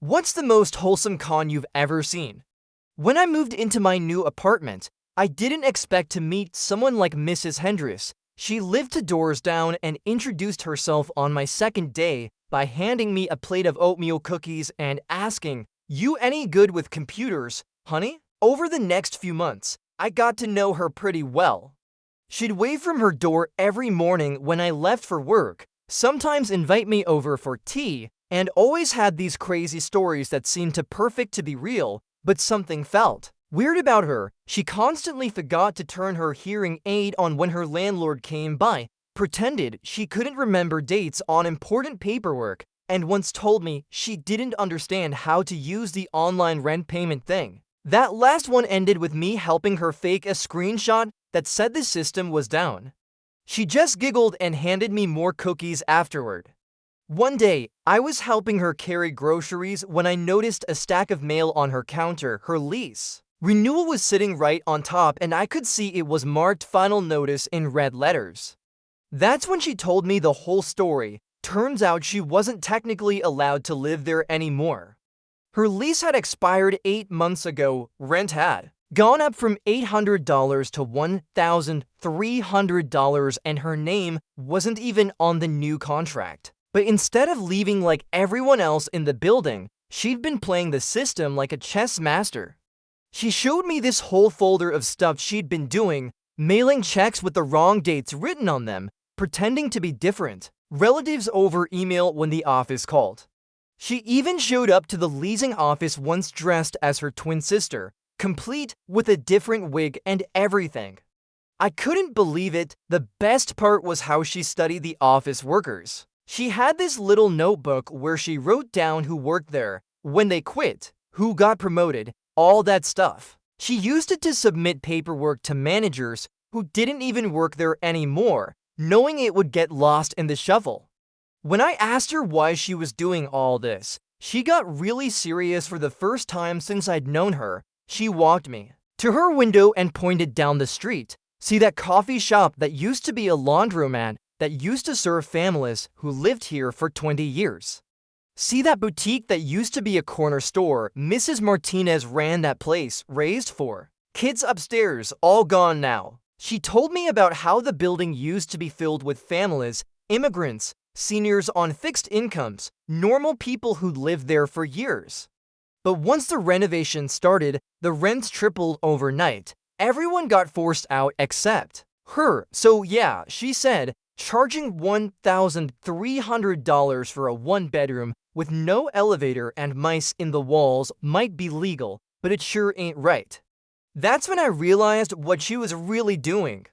What's the most wholesome con you've ever seen? When I moved into my new apartment, I didn't expect to meet someone like Mrs. Hendricks. She lived two doors down and introduced herself on my second day by handing me a plate of oatmeal cookies and asking, "You any good with computers, honey?" Over the next few months, I got to know her pretty well. She'd wave from her door every morning when I left for work, sometimes invite me over for tea, and always had these crazy stories that seemed too perfect to be real, but something felt weird about her. She constantly forgot to turn her hearing aid on when her landlord came by, pretended she couldn't remember dates on important paperwork, and once told me she didn't understand how to use the online rent payment thing. That last one ended with me helping her fake a screenshot that said the system was down. She just giggled and handed me more cookies afterward. One day, I was helping her carry groceries when I noticed a stack of mail on her counter. Her lease renewal was sitting right on top, and I could see it was marked final notice in red letters. That's when she told me the whole story. Turns out she wasn't technically allowed to live there anymore. Her lease had expired 8 months ago. Rent had gone up from $800 to $1,300, and her name wasn't even on the new contract. But instead of leaving like everyone else in the building, she'd been playing the system like a chess master. She showed me this whole folder of stuff she'd been doing, mailing checks with the wrong dates written on them, pretending to be different relatives over email when the office called. She even showed up to the leasing office once dressed as her twin sister, complete with a different wig and everything. I couldn't believe it. The best part was how she studied the office workers. She had this little notebook where she wrote down who worked there, when they quit, who got promoted, all that stuff. She used it to submit paperwork to managers who didn't even work there anymore, knowing it would get lost in the shuffle. When I asked her why she was doing all this, she got really serious. For the first time since I'd known her, she walked me to her window and pointed down the street. "See that coffee shop that used to be a laundromat that used to serve families who lived here for 20 years? See that boutique that used to be a corner store? Mrs. Martinez ran that place, raised 4 kids upstairs, all gone now." She told me about how the building used to be filled with families, immigrants, seniors on fixed incomes, normal people who'd lived there for years. But once the renovation started, the rents tripled overnight. Everyone got forced out except her. So yeah, she said, charging $1,300 for a one-bedroom with no elevator and mice in the walls might be legal, but it sure ain't right. That's when I realized what she was really doing.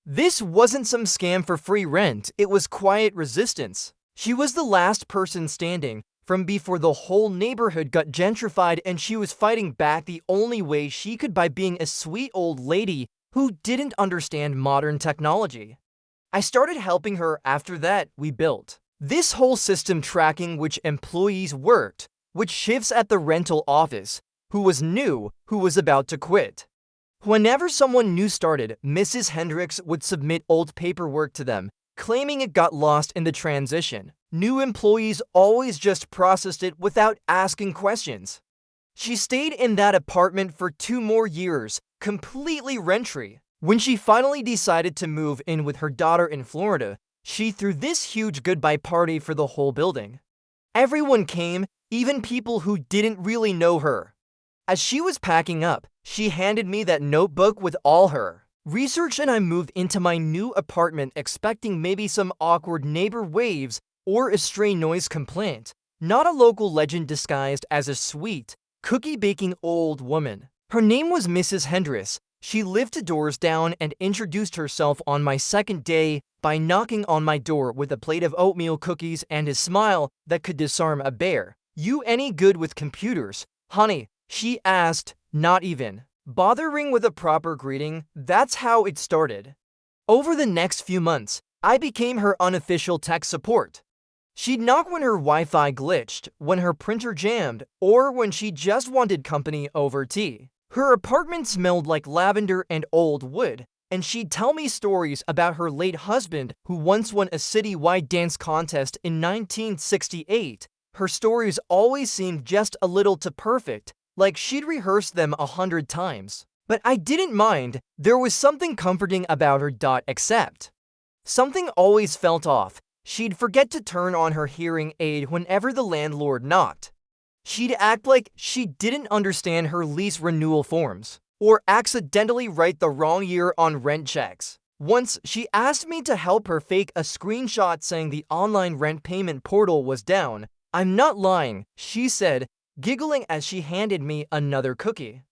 This wasn't some scam for free rent, it was quiet resistance. She was the last person standing from before the whole neighborhood got gentrified, and she was fighting back the only way she could by being a sweet old lady who didn't understand modern technology. I started helping her. After that, we built this whole system tracking which employees worked, which shifts at the rental office, who was new, who was about to quit. Whenever someone new started, Mrs. Hendricks would submit old paperwork to them, claiming it got lost in the transition. New employees always just processed it without asking questions. She stayed in that apartment for 2 more years, completely rent-free. When she finally decided to move in with her daughter in Florida, she threw this huge goodbye party for the whole building. Everyone came, even people who didn't really know her. As she was packing up, she handed me that notebook with all her research, and I moved into my new apartment expecting maybe some awkward neighbor waves or a stray noise complaint, not a local legend disguised as a sweet, cookie-baking old woman. Her name was Mrs. Hendricks. She lived 2 doors down and introduced herself on my second day by knocking on my door with a plate of oatmeal cookies and a smile that could disarm a bear. "You any good with computers, honey?" she asked, not even bothering with a proper greeting. That's how it started. Over the next few months, I became her unofficial tech support. She'd knock when her Wi-Fi glitched, when her printer jammed, or when she just wanted company over tea. Her apartment smelled like lavender and old wood, and she'd tell me stories about her late husband who once won a citywide dance contest in 1968. her stories always seemed just a little too perfect, like she'd rehearsed them 100 times. But I didn't mind. There was something comforting about her. Except something always felt off. She'd forget to turn on her hearing aid whenever the landlord knocked. She'd act like she didn't understand her lease renewal forms, or accidentally write the wrong year on rent checks. Once, she asked me to help her fake a screenshot saying the online rent payment portal was down. "I'm not lying," she said, giggling as she handed me another cookie.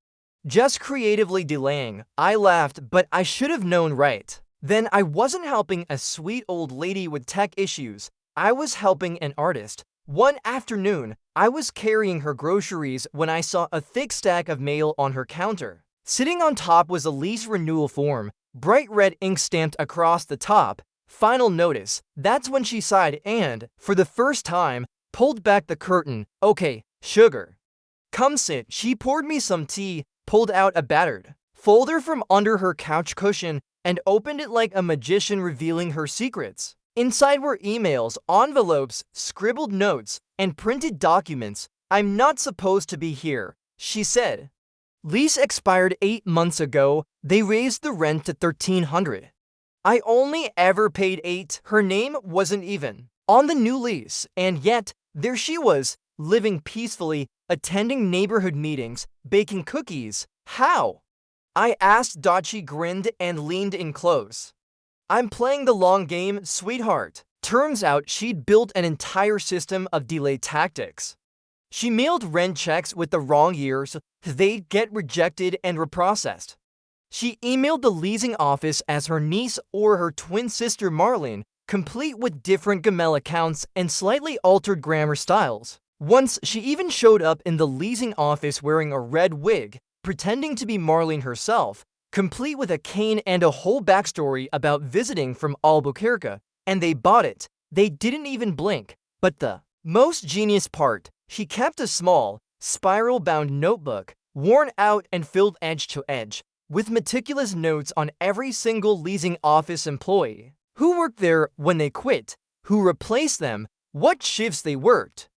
"Just creatively delaying." I laughed, but I should have known, right? Then I wasn't helping a sweet old lady with tech issues. I was helping an artist. One afternoon, I was carrying her groceries when I saw a thick stack of mail on her counter. Sitting on top was a lease renewal form, bright red ink stamped across the top. "Final notice." That's when she sighed and, for the first time, pulled back the curtain. "Okay, sugar. Come sit." She poured me some tea, pulled out a battered folder from under her couch cushion, and opened it like a magician revealing her secrets. Inside were emails, envelopes, scribbled notes, and printed documents. "I'm not supposed to be here," she said. "Lease expired 8 months ago. They raised the rent to $1,300. I only ever paid $8. Her name wasn't even on the new lease, and yet there she was, living peacefully, attending neighborhood meetings, baking cookies. How? I asked. She grinned and leaned in close. "I'm playing the long game, sweetheart." Turns out she'd built an entire system of delay tactics. She mailed rent checks with the wrong years. They'd get rejected and reprocessed. She emailed the leasing office as her niece or her twin sister Marlene, complete with different Gmail accounts and slightly altered grammar styles. Once, she even showed up in the leasing office wearing a red wig, pretending to be Marlene herself, complete with a cane and a whole backstory about visiting from Albuquerque, and they bought it. They didn't even blink. But the most genius part, she kept a small, spiral-bound notebook, worn out and filled edge to edge, with meticulous notes on every single leasing office employee. Who worked there when they quit, who replaced them, what shifts they worked.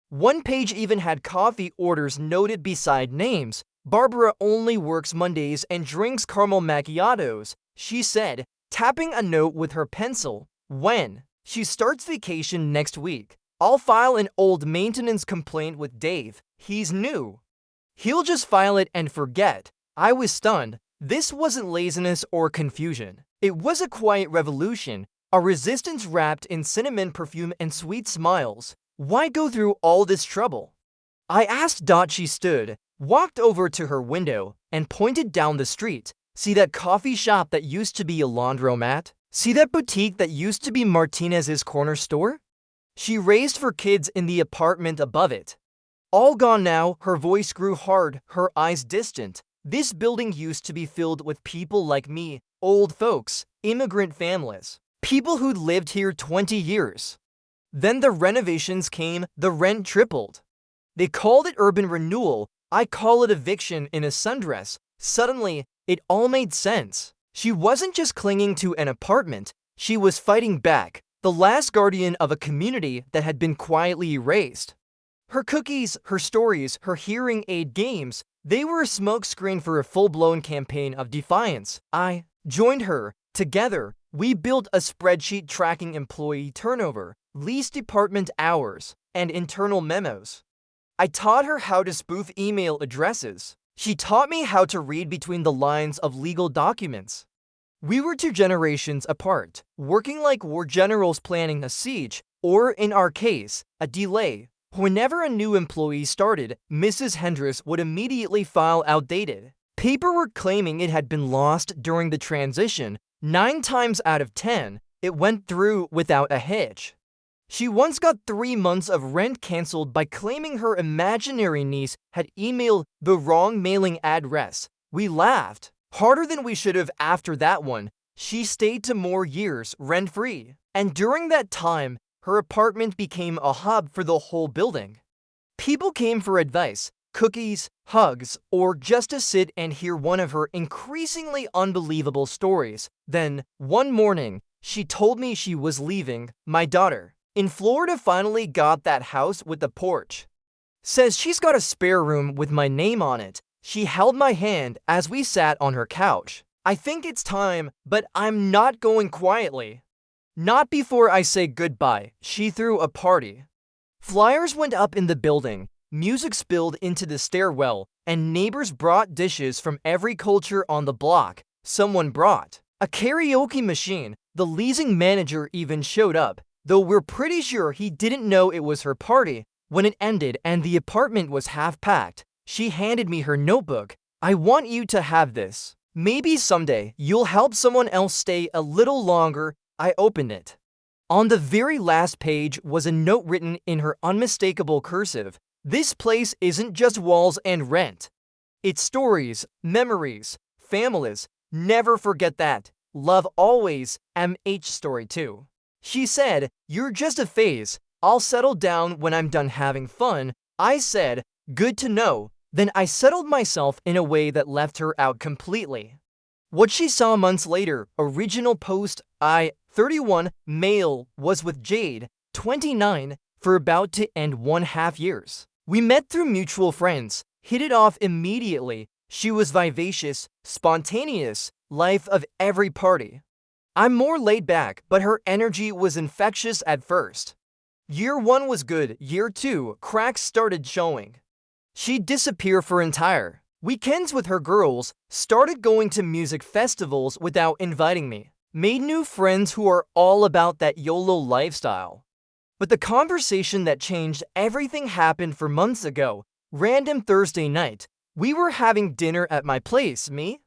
One page even had coffee orders noted beside names. "Barbara only works Mondays and drinks caramel macchiatos," she said, tapping a note with her pencil. "When she starts vacation next week, I'll file an old maintenance complaint with Dave. He's new. He'll just file it and forget." I was stunned. This wasn't laziness or confusion. It was a quiet revolution, a resistance wrapped in cinnamon perfume and sweet smiles. Why go through all this trouble? I asked. She stood, walked over to her window, and pointed down the street. "See that coffee shop that used to be a laundromat? See that boutique that used to be Martinez's corner store?" She raised for kids in the apartment above it. "All gone now." Her voice grew hard, her eyes distant. "This building used to be filled with people like me, old folks, immigrant families, people who'd lived here 20 years. Then the renovations came, the rent tripled. They called it urban renewal. I call it eviction in a sundress." Suddenly, it all made sense. She wasn't just clinging to an apartment, she was fighting back, the last guardian of a community that had been quietly erased. Her cookies, her stories, her hearing aid games, they were a smokescreen for a full-blown campaign of defiance. I joined her. Together, we built a spreadsheet tracking employee turnover, lease department hours, and internal memos. I taught her how to spoof email addresses. She taught me how to read between the lines of legal documents. We were 2 generations apart, working like war generals planning a siege, or in our case, a delay. Whenever a new employee started, Mrs. Hendricks would immediately file outdated paperwork claiming it had been lost during the transition. 9 times out of 10, it went through without a hitch. She once got 3 months of rent canceled by claiming her imaginary niece had emailed the wrong mailing address. We laughed harder than we should have after that one. She stayed to more years rent-free, and during that time, her apartment became a hub for the whole building. People came for advice, cookies, hugs, or just to sit and hear one of her increasingly unbelievable stories. Then, one morning, she told me she was leaving. "My daughter, In Florida finally got that house with the porch. Says she's got a spare room with my name on it. She held my hand as we sat on her couch. I think it's time, but I'm not going quietly. Not before I say goodbye. She threw a party. Flyers went up in the building, music spilled into the stairwell, and neighbors brought dishes from every culture on the block. Someone brought a karaoke machine. The leasing manager even showed up, though we're pretty sure he didn't know it was her party. When it ended and the apartment was half packed, she handed me her notebook. I want you to have this. Maybe someday you'll help someone else stay a little longer. I opened it. On the very last page was a note written in her unmistakable cursive. This place isn't just walls and rent. It's stories, memories, families. Never forget that. Love always. MH story 2. She said, "You're just a phase. I'll settle down when I'm done having fun." I said, "Good to know." Then I settled myself in a way that left her out completely. What she saw months later, original post, 31, male, was with Jade, 29, for about to end 1.5 years. We met through mutual friends, hit it off immediately. She was vivacious, spontaneous, life of every party. I'm more laid back, but her energy was infectious at first. Year 1 was good, year 2, cracks started showing. She'd disappear for entire weekends with her girls, started going to music festivals without inviting me, made new friends who are all about that YOLO lifestyle. But the conversation that changed everything happened for months ago. Random Thursday night, we were having dinner at my place, me.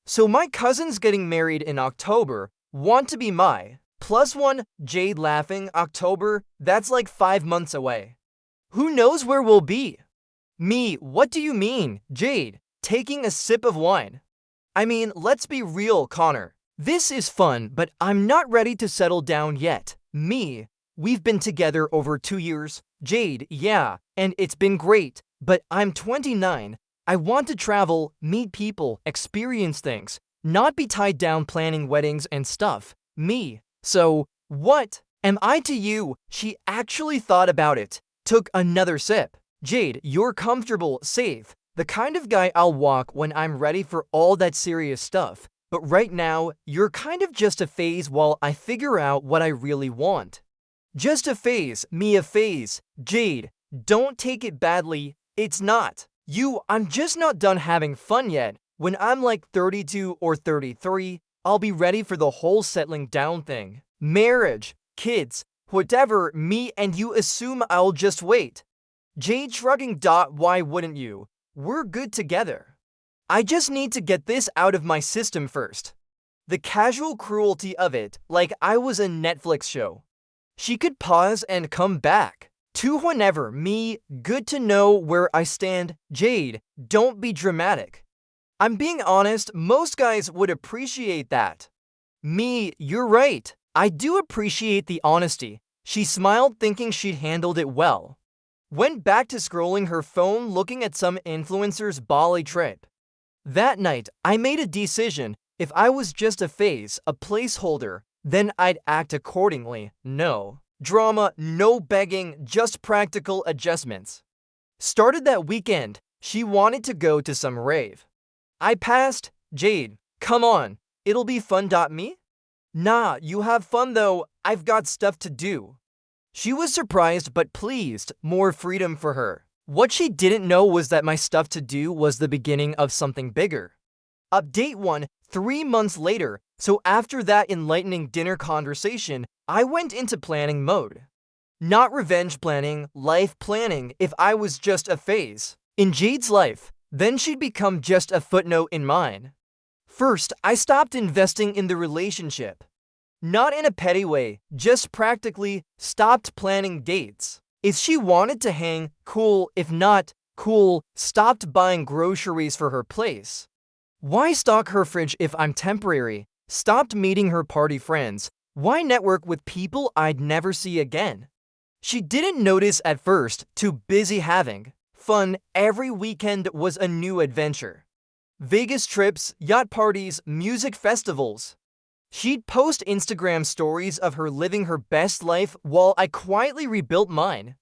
So my cousin's getting married in October, want to be my +1, Jade laughing, October, that's like 5 months away. Who knows where we'll be? Me, what do you mean? Jade, taking a sip of wine. I mean, let's be real, Connor. This is fun, but I'm not ready to settle down yet. Me, we've been together over 2 years. Jade, yeah, and it's been great, but I'm 29. I want to travel, meet people, experience things, not be tied down planning weddings and stuff. Me, so what am I to you? She actually thought about it, took another sip. Jade, you're comfortable, safe, the kind of guy I'll walk when I'm ready for all that serious stuff. But right now, you're kind of just a phase while I figure out what I really want. Just a phase, me a phase. Jade, don't take it badly, it's not. I'm just not done having fun yet. When I'm like 32 or 33, I'll be ready for the whole settling down thing. Marriage, kids, whatever, me and you assume I'll just wait. Jade shrugging. Why wouldn't you? We're good together. I just need to get this out of my system first. The casual cruelty of it, like I was a Netflix show. She could pause and come back. To whenever, me, good to know where I stand. Jade, don't be dramatic. I'm being honest, most guys would appreciate that. Me, you're right. I do appreciate the honesty. She smiled, thinking she'd handled it well. Went back to scrolling her phone, looking at some influencer's Bali trip. That night, I made a decision. If I was just a phase, a placeholder, then I'd act accordingly. No drama, no begging, just practical adjustments. Started that weekend. She wanted to go to some rave. I passed. Jade, come on, it'll be fun. Me? Nah, you have fun though, I've got stuff to do. She was surprised but pleased, more freedom for her. What she didn't know was that my stuff to do was the beginning of something bigger. Update 1, 3 months later, so after that enlightening dinner conversation, I went into planning mode. Not revenge planning, life planning if I was just a phase in Jade's life, then she'd become just a footnote in mine. First, I stopped investing in the relationship. Not in a petty way, just practically stopped planning dates. If she wanted to hang, cool. If not, cool. Stopped buying groceries for her place. Why stock her fridge if I'm temporary? Stopped meeting her party friends. Why network with people I'd never see again? She didn't notice at first, too busy having fun. Every weekend was a new adventure. Vegas trips, yacht parties, music festivals. She'd post Instagram stories of her living her best life while I quietly rebuilt mine.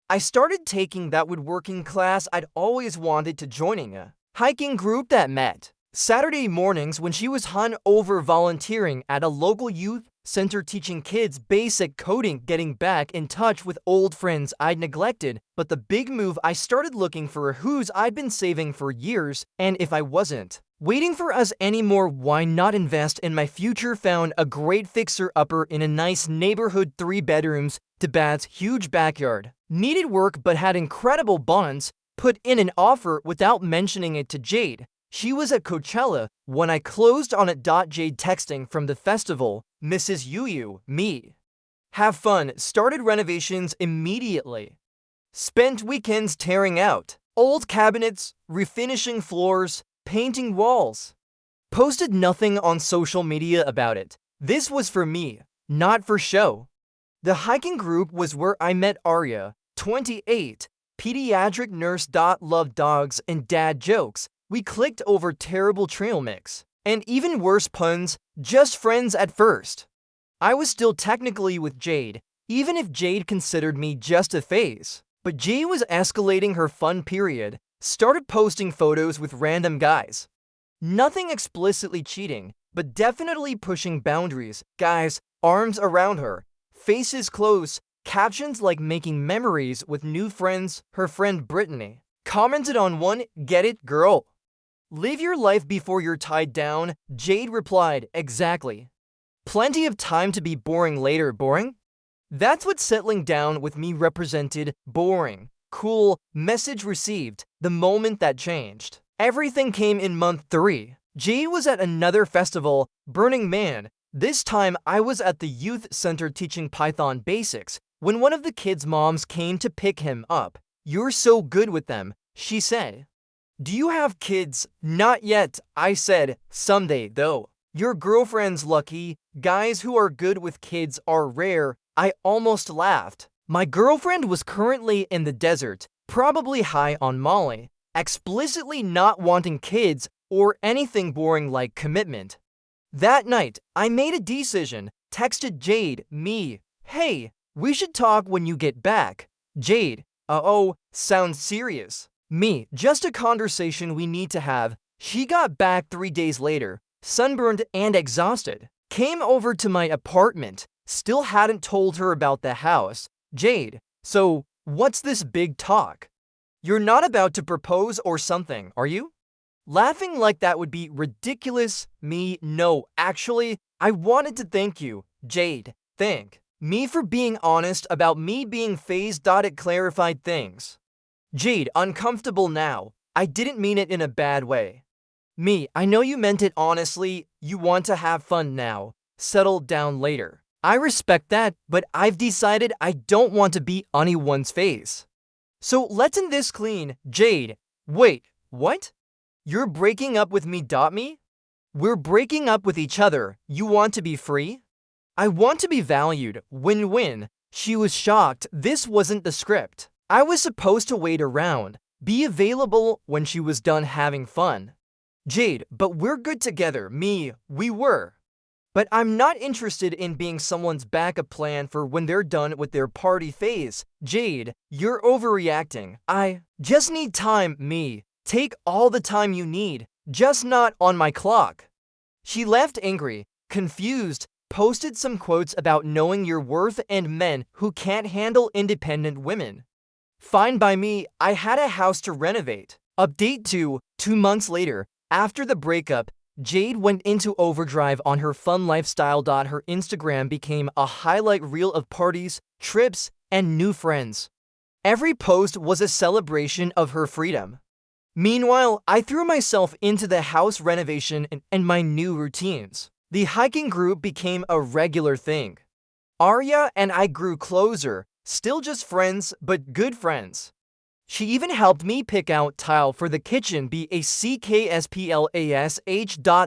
I started taking that woodworking class I'd always wanted to joining a hiking group that met Saturday mornings when she was over volunteering at a local youth center teaching kids basic coding, getting back in touch with old friends I'd neglected. But the big move, I started looking for a who's I'd been saving for years, and if I wasn't waiting for us anymore, why not invest in my future? Found a great fixer-upper in a nice neighborhood, 3 bedrooms, 2 baths, huge backyard. Needed work but had incredible bonds. Put in an offer without mentioning it to Jade. She was at Coachella when I closed on it. Jade texting from the festival, Mrs. Yu, me. Have fun, started renovations immediately. Spent weekends tearing out old cabinets, refinishing floors, painting walls. Posted nothing on social media about it. This was for me, not for show. The hiking group was where I met Arya, 28, pediatric nurse. Loved dogs and dad jokes. We clicked over terrible trail mix. And even worse puns, just friends at first. I was still technically with Jade, even if Jade considered me just a phase. But Jade was escalating her fun period, started posting photos with random guys. Nothing explicitly cheating, but definitely pushing boundaries. Guys, arms around her, faces close, captions like making memories with new friends. Her friend Brittany commented on one, "Get it, girl? Live your life before you're tied down." Jade replied, "Exactly. Plenty of time to be boring later." Boring? That's what settling down with me represented. Boring. Cool. Message received. The moment that changed everything came in month 3. Jade was at another festival, Burning Man. This time I was at the youth center teaching Python basics when one of the kids' moms came to pick him up. "You're so good with them," she said. "Do you have kids?" "Not yet," I said. "Someday, though." "Your girlfriend's lucky. Guys who are good with kids are rare." I almost laughed. My girlfriend was currently in the desert, probably high on Molly, explicitly not wanting kids or anything boring like commitment. That night, I made a decision. Texted Jade, me, "Hey, we should talk when you get back." Jade, "Uh-oh, sounds serious." Me, "Just a conversation we need to have." She got back 3 days later, sunburned and exhausted. Came over to my apartment, still hadn't told her about the house. Jade, "So, what's this big talk? You're not about to propose or something, are you?" Laughing like that would be ridiculous. Me, "No, actually, I wanted to thank you." Jade, "Thank me for being honest about me being phased." It clarified things. Jade, uncomfortable now. "I didn't mean it in a bad way." Me, "I know you meant it honestly. You want to have fun now. Settle down later." I respect that, but I've decided I don't want to be anyone's face. So let's end this clean. Jade, "Wait, what? You're breaking up with me?" Me, "We're breaking up with each other. You want to be free?" "I want to be valued. Win-win." She was shocked. This wasn't the script. I was supposed to wait around, be available when she was done having fun. Jade, "But we're good together." Me, "We were. But I'm not interested in being someone's backup plan for when they're done with their party phase." Jade, "You're overreacting. I just need time." Me, "Take all the time you need, just not on my clock." She left angry, confused, posted some quotes about knowing your worth and men who can't handle independent women. Fine by me. I had a house to renovate. Update 2 months later, after the breakup, Jade went into overdrive on her fun lifestyle. Her Instagram became a highlight reel of parties, trips, and new friends. Every post was a celebration of her freedom. Meanwhile, I threw myself into the house renovation and my new routines. The hiking group became a regular thing. Arya and I grew closer, still just friends, but good friends. She even helped me pick out tile for the kitchen, BACKSPLASH.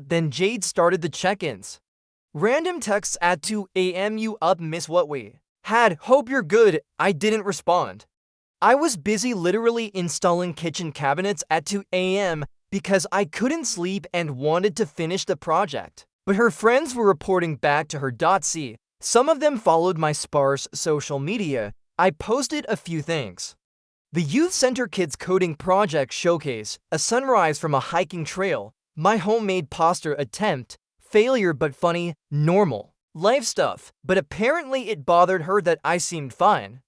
Then Jade started the check-ins. Random texts at 2 a.m. "You up, miss? What we had? Hope you're good." I didn't respond. I was busy literally installing kitchen cabinets at 2 a.m. because I couldn't sleep and wanted to finish the project. But her friends were reporting back to her. See, some of them followed my sparse social media. I posted a few things. The Youth Center Kids Coding Project Showcase, a sunrise from a hiking trail, my homemade pasta attempt, failure but funny, normal, life stuff, but apparently it bothered her that I seemed fine.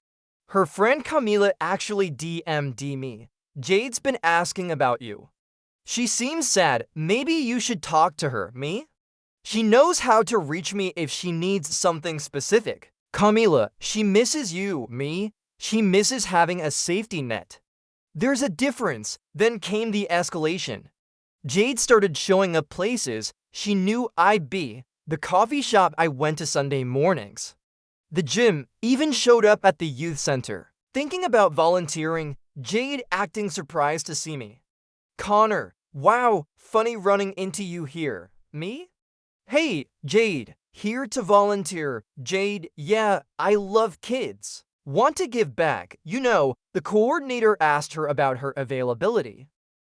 Her friend Camila actually DM'd me. Jade's been asking about you. She seems sad, maybe you should talk to her, me? She knows how to reach me if she needs something specific. Camila, she misses you, me? She misses having a safety net. There's a difference. Then came the escalation. Jade started showing up places she knew I'd be, the coffee shop I went to Sunday mornings. The gym, even showed up at the youth center. Thinking about volunteering, Jade acting surprised to see me. Connor, wow, funny running into you here. Me? Hey, Jade, here to volunteer. Jade, yeah, I love kids. Want to give back. You know, the coordinator asked her about her availability.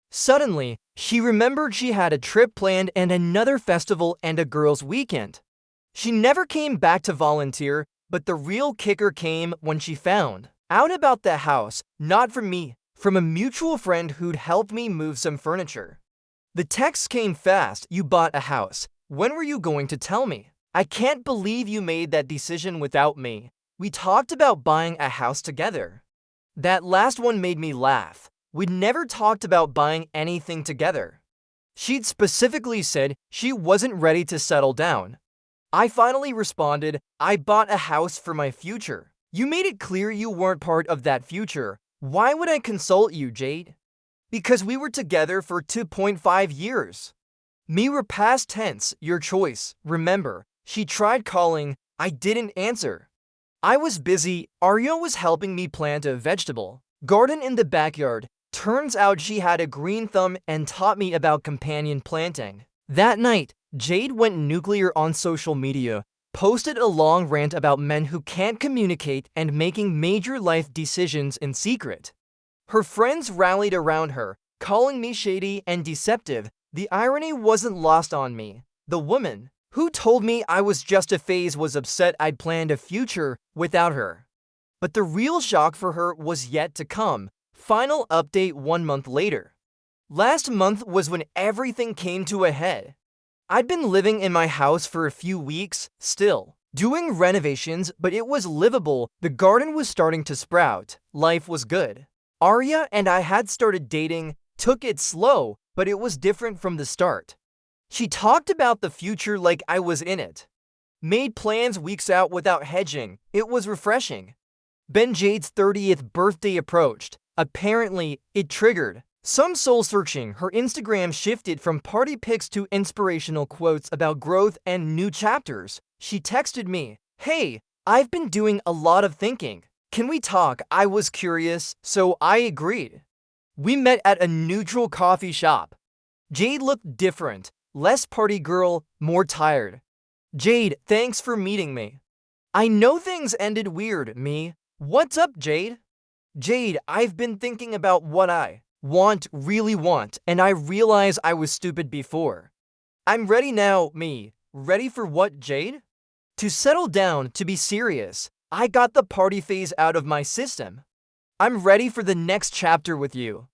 Suddenly, she remembered she had a trip planned and another festival and a girls' weekend. She never came back to volunteer, but the real kicker came when she found out about the house, not from me, from a mutual friend who'd helped me move some furniture. The text came fast. You bought a house. When were you going to tell me? I can't believe you made that decision without me. We talked about buying a house together. That last one made me laugh. We'd never talked about buying anything together. She'd specifically said she wasn't ready to settle down. I finally responded, I bought a house for my future. You made it clear you weren't part of that future. Why would I consult you, Jade? Because we were together for 2.5 years. Me were past tense, your choice. Remember, she tried calling, I didn't answer. I was busy. Arya was helping me plant a vegetable garden in the backyard. Turns out she had a green thumb and taught me about companion planting. That night, Jade went nuclear on social media, posted a long rant about men who can't communicate and making major life decisions in secret. Her friends rallied around her, calling me shady and deceptive. The irony wasn't lost on me. The woman who told me I was just a phase was upset I'd planned a future without her. But the real shock for her was yet to come. Final update 1 month later. Last month was when everything came to a head. I'd been living in my house for a few weeks, still doing renovations, but it was livable. The garden was starting to sprout. Life was good. Arya and I had started dating, took it slow, but it was different from the start. She talked about the future like I was in it. Made plans weeks out without hedging. It was refreshing. Ben Jade's 30th birthday approached. Apparently, it triggered some soul-searching. Her Instagram shifted from party pics to inspirational quotes about growth and new chapters. She texted me, hey, I've been doing a lot of thinking. Can we talk? I was curious, so I agreed. We met at a neutral coffee shop. Jade looked different, less party girl, more tired. Jade, thanks for meeting me. I know things ended weird, me. What's up, Jade? Jade, I've been thinking about what I really want, and I realize I was stupid before. I'm ready now, me. Ready for what, Jade? To settle down, to be serious. I got the party phase out of my system. I'm ready for the next chapter with you.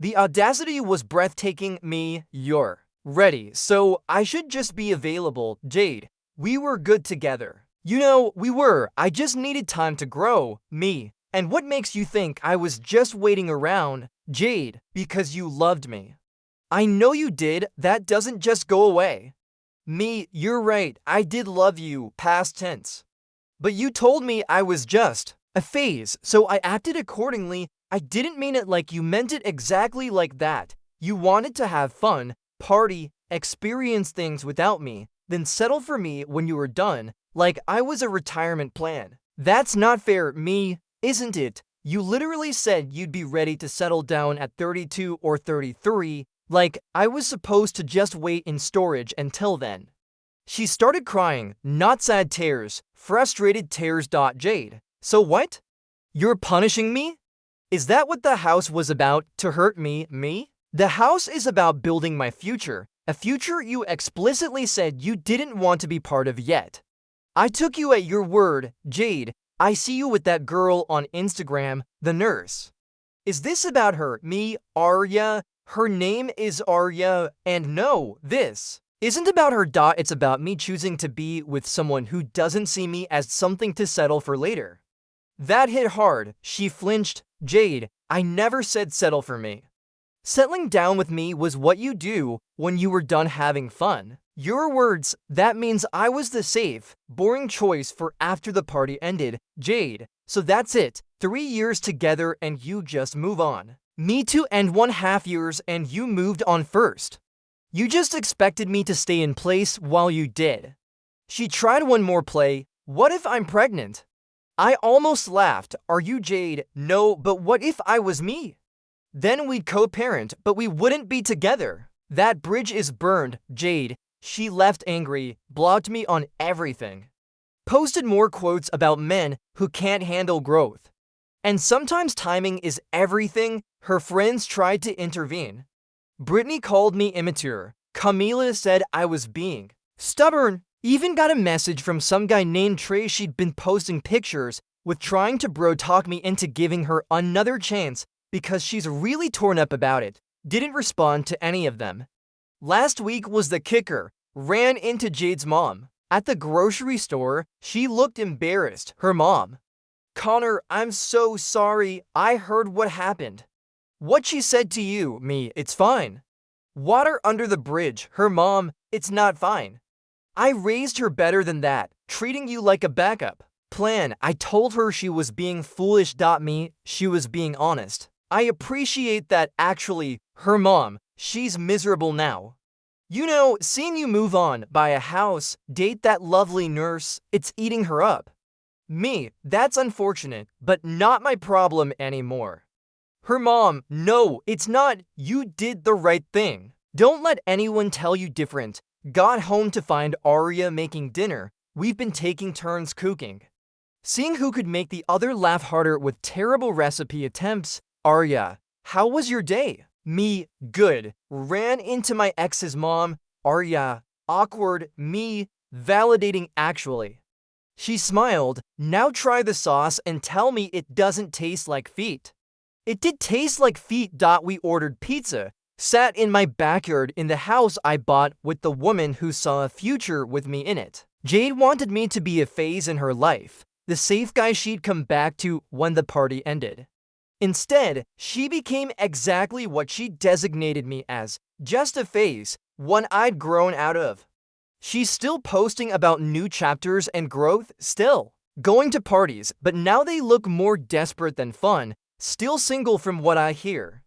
The audacity was breathtaking, me. You're ready, so I should just be available, Jade. We were good together. You know, we were. I just needed time to grow, me. And what makes you think I was just waiting around, Jade, because you loved me? I know you did. That doesn't just go away. Me, you're right. I did love you, past tense. But you told me I was just a phase, so I acted accordingly. I didn't mean it like you meant it exactly like that. You wanted to have fun, party, experience things without me, then settle for me when you were done, like I was a retirement plan. That's not fair, me, isn't it? You literally said you'd be ready to settle down at 32 or 33, like I was supposed to just wait in storage until then. She started crying, not sad tears, frustrated tears. Jade, so what? You're punishing me? Is that what the house was about, to hurt me, me? The house is about building my future. A future you explicitly said you didn't want to be part of yet. I took you at your word, Jade. I see you with that girl on Instagram, the nurse. Is this about her, me, Arya? Her name is Arya, and no, this isn't about her. It's about me choosing to be with someone who doesn't see me as something to settle for later. That hit hard. She flinched. Jade, I never said settle for me. Settling down with me was what you do when you were done having fun. Your words, that means I was the safe, boring choice for after the party ended, Jade. So that's it, 3 years together and you just move on. Me too, and 1.5 years and you moved on first. You just expected me to stay in place while you did. She tried one more play. What if I'm pregnant? I almost laughed. Are you Jade? No, but what if I was me? Then we'd co-parent, but we wouldn't be together. That bridge is burned, Jade. She left angry, blocked me on everything. Posted more quotes about men who can't handle growth. And sometimes timing is everything. Her friends tried to intervene. Brittany called me immature. Camila said I was being stubborn. Even got a message from some guy named Trey she'd been posting pictures with trying to bro-talk me into giving her another chance because she's really torn up about it. Didn't respond to any of them. Last week was the kicker. Ran into Jade's mom. At the grocery store, she looked embarrassed. Her mom. Connor, I'm so sorry. I heard what happened. What she said to you, me, it's fine. Water under the bridge. Her mom, it's not fine. I raised her better than that, treating you like a backup plan. I told her she was being foolish. Me, she was being honest. I appreciate that. Actually, her mom, she's miserable now. You know, seeing you move on, buy a house, date that lovely nurse, it's eating her up. Me, that's unfortunate, but not my problem anymore. Her mom, no, it's not. You did the right thing. Don't let anyone tell you different. Got home to find Arya making dinner. We've been taking turns cooking. Seeing who could make the other laugh harder with terrible recipe attempts. Arya, how was your day? Me, good. Ran into my ex's mom. Arya, awkward. Me, validating actually. She smiled. Now try the sauce and tell me it doesn't taste like feet. It did taste like feet. We ordered pizza. Sat in my backyard in the house I bought with the woman who saw a future with me in it. Jade wanted me to be a phase in her life, the safe guy she'd come back to when the party ended. Instead, she became exactly what she designated me as, just a phase, one I'd grown out of. She's still posting about new chapters and growth, still going to parties, but now they look more desperate than fun, still single from what I hear.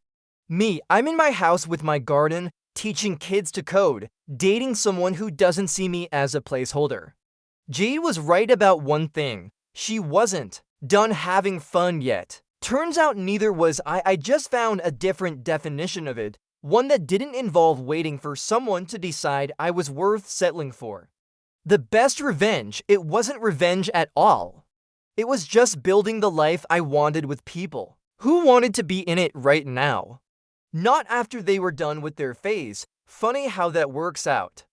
Me, I'm in my house with my garden, teaching kids to code, dating someone who doesn't see me as a placeholder. Jade was right about one thing. She wasn't done having fun yet. Turns out neither was I. I just found a different definition of it, one that didn't involve waiting for someone to decide I was worth settling for. The best revenge, it wasn't revenge at all. It was just building the life I wanted with people who wanted to be in it right now. Not after they were done with their phase. Funny how that works out.